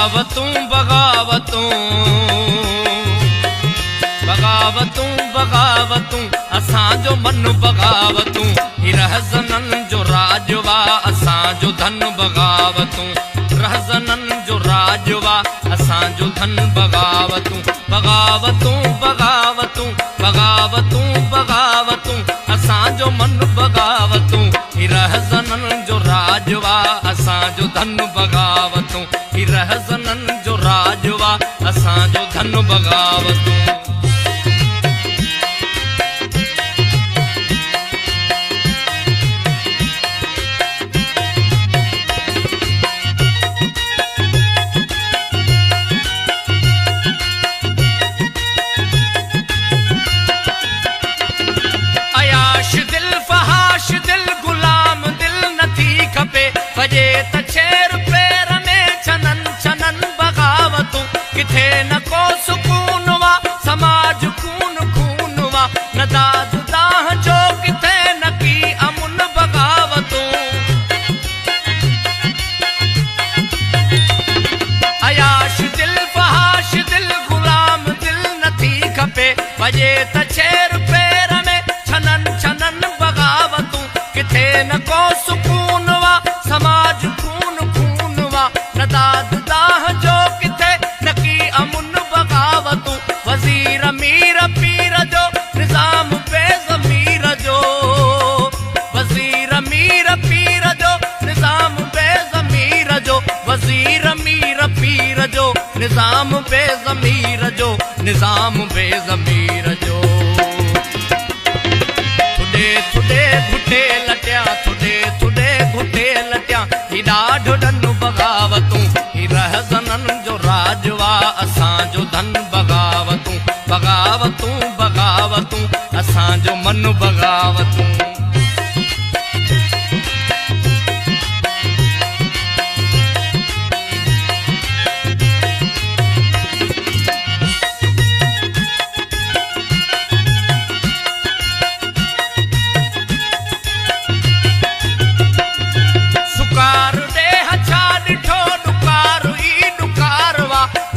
बगावतूं बगावतूं बगावतूं बगावतूं असांजो मन बगावतूं ही रहज़ननि जो राजवा असांजो धन बगावतूं रहज़ननि जो राजवा असांजो धन बगावतूं बगावतूं बगावतूं बगावतूं बगावतूं असांजो मन बगावतूं ही रहज़ननि जो राजवा असांजो धन बगावतूं ही रहज़ननि जो राजवा असांजो धन बगावतूं बजे त छेर पैर में छनन छनन बगावतूं किथे न को सुकून वा समाज खून खून वा न दाद दाह जो किथे न की अमुन बगावतूं अयाश दिल फहाश दिल गुलाम दिल न थी खपे बजे त छेर पैर में छनन छनन बगावतूं किथे न को सुकून वा समाज खून खून वा न दाद दाह जो किथे न की अमुन बगावतूं वज़ीर मीर पीर जो निज़ाम बेज़मीर जो वज़ीर मीर पीर जो निज़ाम बेज़मीर जो वज़ीर मीर पीर जो निज़ाम बेज़मीर जो निज़ाम बेज़मीर जो थुॾे थुॾे घुटे लटिया थुॾे थुॾे घुटे लटिया ही ॾाढो ॾनु बगावतूं ही रहज़ननि जो राजवा असांजो धन बगावतूं बगावतूं बगावतूं असांजो मन बगावतूं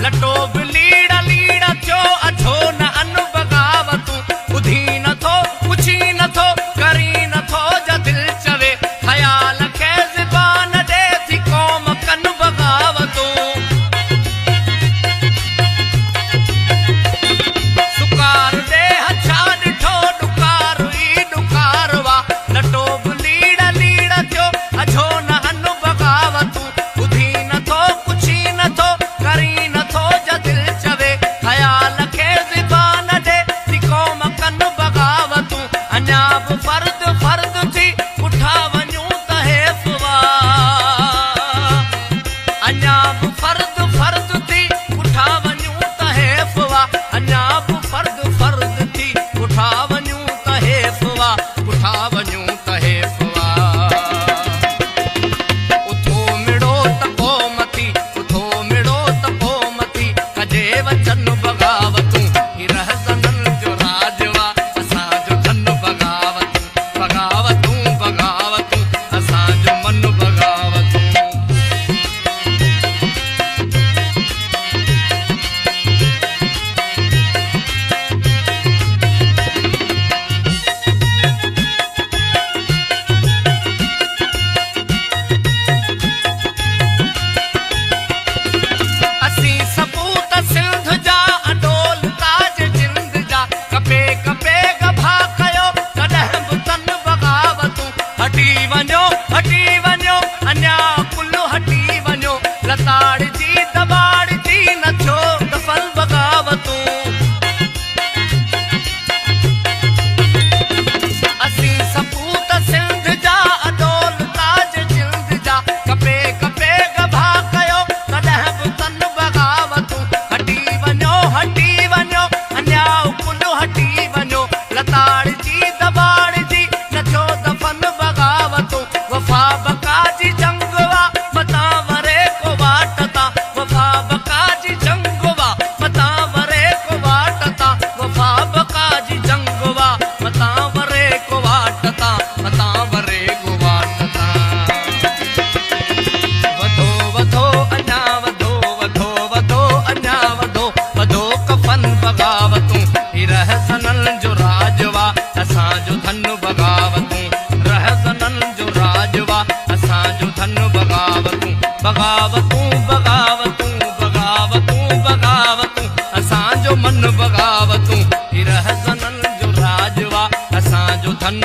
लटो बि लीड़ा लीड़ा थियो अछो न अन बगावतूं ॿुधी नथो पुछी नथो करी बगावतूं बगावतूं बगावतूं बगावतूं बगावतूं असांजो मन बगावतूं ही रहज़ननि जो राजवा असांजो धन